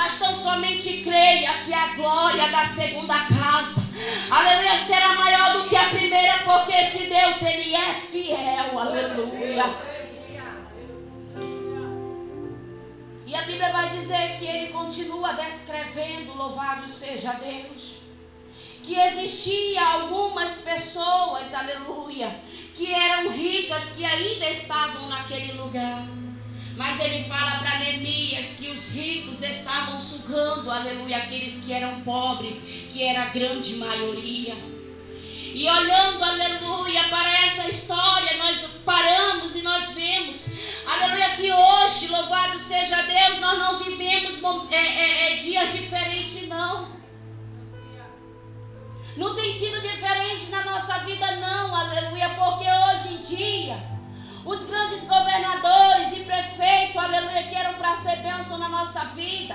Mas tão somente creia que a glória da segunda casa, aleluia, será maior do que a primeira, porque esse Deus, Ele é fiel, aleluia. E a Bíblia vai dizer que Ele continua descrevendo, louvado seja Deus, que existia algumas pessoas, aleluia, que eram ricas, que ainda estavam naquele lugar. Mas ele fala para Neemias que os ricos estavam sugando, aleluia, aqueles que eram pobres, que era a grande maioria. E olhando, aleluia, para essa história, nós paramos e nós vemos, aleluia, que hoje, louvado seja Deus, nós não vivemos dias diferentes, não. Não tem sido diferente na nossa vida, não, aleluia, porque hoje em dia os grandes governadores e prefeitos, aleluia, que eram para ser bênção na nossa vida,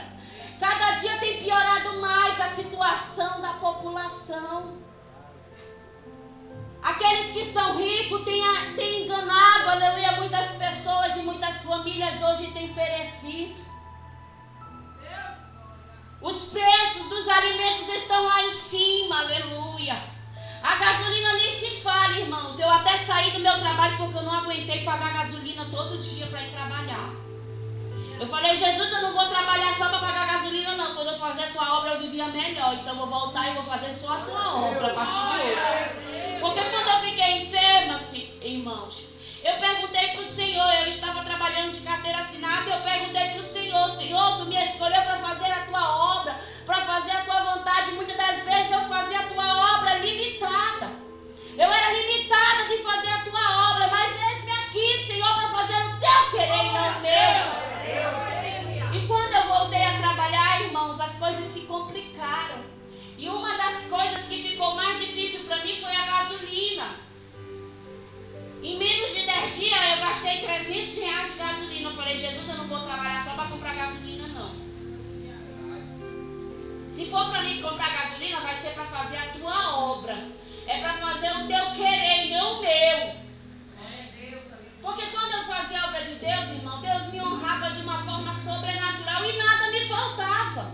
cada dia tem piorado mais a situação da população. Aqueles que são ricos têm enganado, aleluia, muitas pessoas e muitas famílias hoje têm perecido. Os preços dos alimentos estão lá em cima, aleluia. A gasolina nem se fala, irmãos. Eu até saí do meu trabalho porque eu não aguentei pagar gasolina todo dia para ir trabalhar. Eu falei, Jesus, eu não vou trabalhar só para pagar gasolina, não. Quando eu fazer a tua obra, eu vivia melhor. Então eu vou voltar e vou fazer só a tua obra, pastor. Porque quando eu fiquei enferma, irmãos, eu perguntei para o Senhor, eu estava trabalhando de carteira assinada, eu perguntei para o Senhor, Senhor, tu me escolheu para fazer a tua obra, para fazer a tua vontade. Muitas das vezes eu fazia a tua obra limitada. Eu era limitada de fazer a tua obra, mas eis-me aqui, Senhor, para fazer o teu querer e não o meu. E quando eu voltei a trabalhar, irmãos, as coisas se complicaram. E uma das coisas que ficou mais difícil para mim foi a gasolina. Em menos de 10 dias eu gastei R$300 de gasolina. Eu falei, Jesus, eu não vou trabalhar só para comprar gasolina, não. Se for para mim comprar gasolina, vai ser para fazer a tua obra. É para fazer o teu querer e não o meu. Porque quando eu fazia a obra de Deus, irmão, Deus me honrava de uma forma sobrenatural e nada me faltava.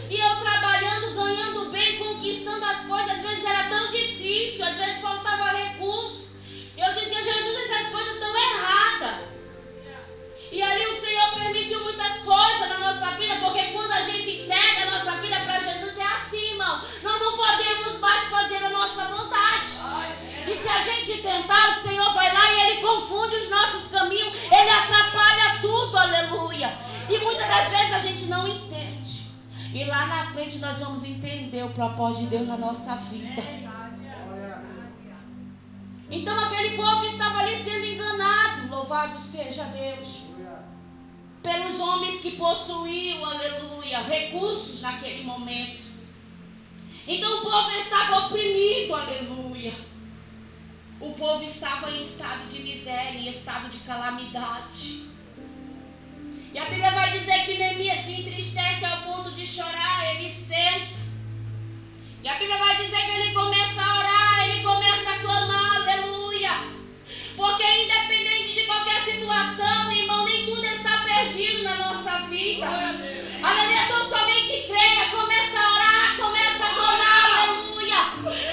E eu trabalhando, ganhando bem, conquistando as coisas, às vezes era tão difícil, às vezes faltava recurso. Eu dizia, Jesus, essas coisas estão erradas. E ali o Senhor permitiu muitas coisas na nossa vida, porque quando a gente entrega a nossa vida para Jesus, é assim, irmão. Nós não podemos mais fazer a nossa vontade. E se a gente tentar, o Senhor vai lá e Ele confunde os nossos caminhos, Ele atrapalha tudo, aleluia. E muitas das vezes a gente não entende. E lá na frente nós vamos entender o propósito de Deus na nossa vida. Então aquele povo estava ali sendo enganado, louvado seja Deus, pelos homens que possuíam, aleluia, recursos naquele momento. Então o povo estava oprimido, aleluia. O povo estava em estado de miséria, em estado de calamidade. E a Bíblia vai dizer que Neemias se entristece ao ponto de chorar, ele senta. E a Bíblia vai dizer que ele começa a orar, ele começa a clamar, aleluia. Porque independente de qualquer situação, irmão, nem tudo está perdido na nossa vida. Aleluia, então somente creia, começa a orar, começa a clamar, aleluia.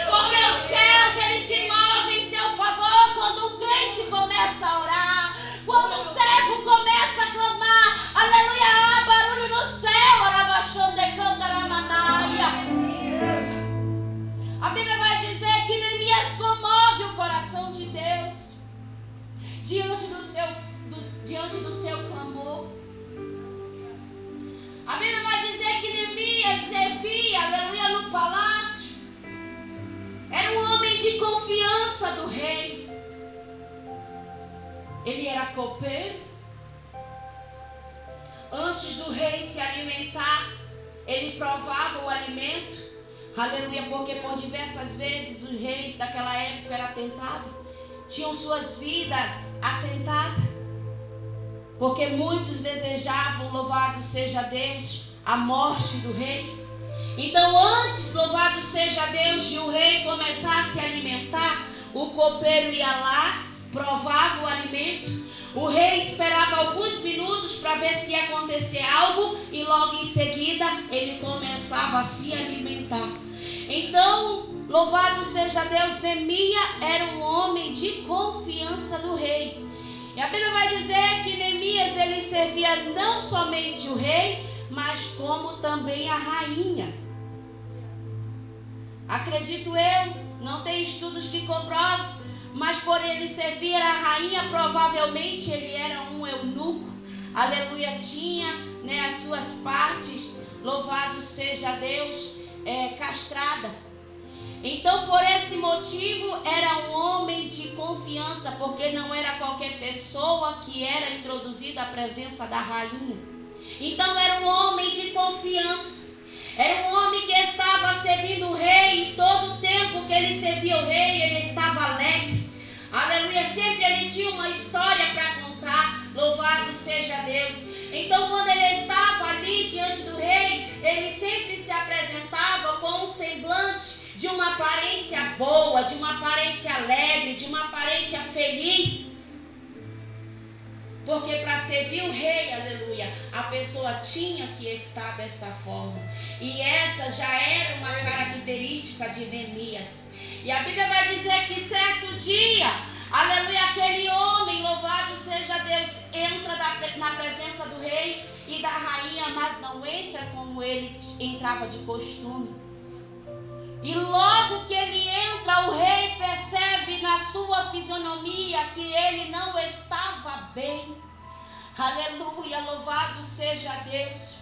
Porque os céus, eles se movem em seu favor quando um crente começa a orar. Quando um cego começa a clamar, aleluia, há barulho no céu, arabaxão de cantaramanaia. A Bíblia vai dizer que Neemias comove o coração de Deus diante do seu clamor. A Bíblia vai dizer que Neemias servia, aleluia, no palácio. Era um homem de confiança do rei. Ele era copeiro. Antes do rei se alimentar, ele provava o alimento. Aleluia, porque por diversas vezes os reis daquela época eram atentados, tinham suas vidas atentadas, porque muitos desejavam, louvado seja Deus, a morte do rei. Então antes, louvado seja Deus, de o rei começar a se alimentar, o copeiro ia lá, provava o alimento. O rei esperava alguns minutos para ver se ia acontecer algo e logo em seguida ele começava a se alimentar. Então, louvado seja Deus, Neemias era um homem de confiança do rei. E a Bíblia vai dizer que Neemias ele servia não somente o rei, mas como também a rainha. Acredito eu, não tem estudos que comprovam, mas por ele servir a rainha, provavelmente ele era um eunuco. Aleluia, tinha, as suas partes, louvado seja Deus, castrada. Então, por esse motivo, era um homem de confiança, porque não era qualquer pessoa que era introduzida à presença da rainha. Então, era um homem de confiança. Era um homem que estava servindo o rei, e todo o tempo que ele servia o rei, ele estava alegre. Aleluia, sempre ele tinha uma história para contar, louvado seja Deus. Então, quando ele estava ali diante do rei, ele sempre se apresentava com um semblante de uma aparência boa, de uma aparência alegre, de uma aparência feliz. Porque para servir o rei, aleluia, a pessoa tinha que estar dessa forma. E essa já era uma característica de Neemias. E a Bíblia vai dizer que certo dia, aleluia, aquele homem, louvado seja Deus, entra na presença do rei e da rainha, mas não entra como ele entrava de costume. E logo que ele entra, o rei percebe na sua fisionomia que ele não estava bem. Aleluia, louvado seja Deus.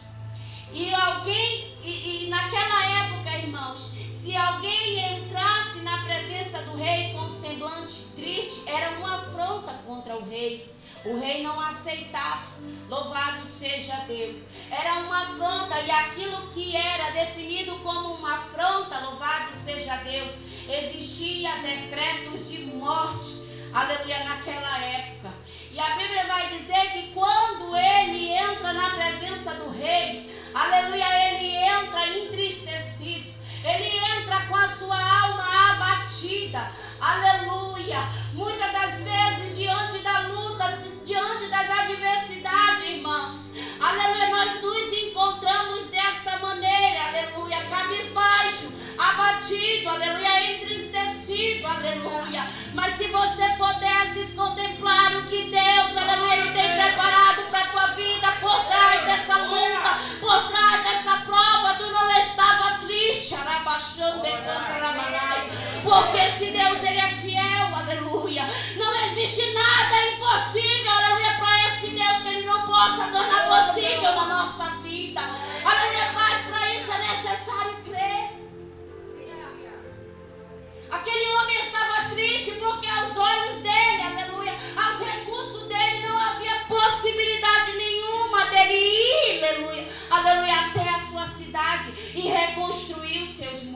E naquela época, irmãos, se alguém entrasse na presença do rei com um semblante triste, era uma afronta contra o rei. O rei não aceitava, louvado seja Deus. Era uma afronta, e aquilo que era definido como uma afronta, louvado seja Deus, existia decretos de morte, aleluia, naquela época. E a Bíblia vai dizer que quando ele entra na presença do rei, aleluia, ele entra entristecido, ele entra com a sua alma abatida, aleluia. Muitas das vezes, diante da luta, diante das adversidades, irmãos, aleluia, nós nos encontramos desta maneira, aleluia, cabisbaixo, abatido, aleluia, entristecido, aleluia. Mas se você pudesse contemplar o que Deus, aleluia, Ele tem preparado para a tua vida, por trás dessa luta, por trás dessa prova, tu não estava triste, porque se Deus, Ele é fiel, aleluia, não existe nada impossível, aleluia, para esse Deus que Ele não possa tornar possível na nossa vida, aleluia, mas para isso é necessário crer. Aquele homem estava triste porque aos olhos dele, aleluia, aos recursos dele não havia possibilidade nenhuma dele ir, aleluia, até a sua cidade e reconstruir os seus muros.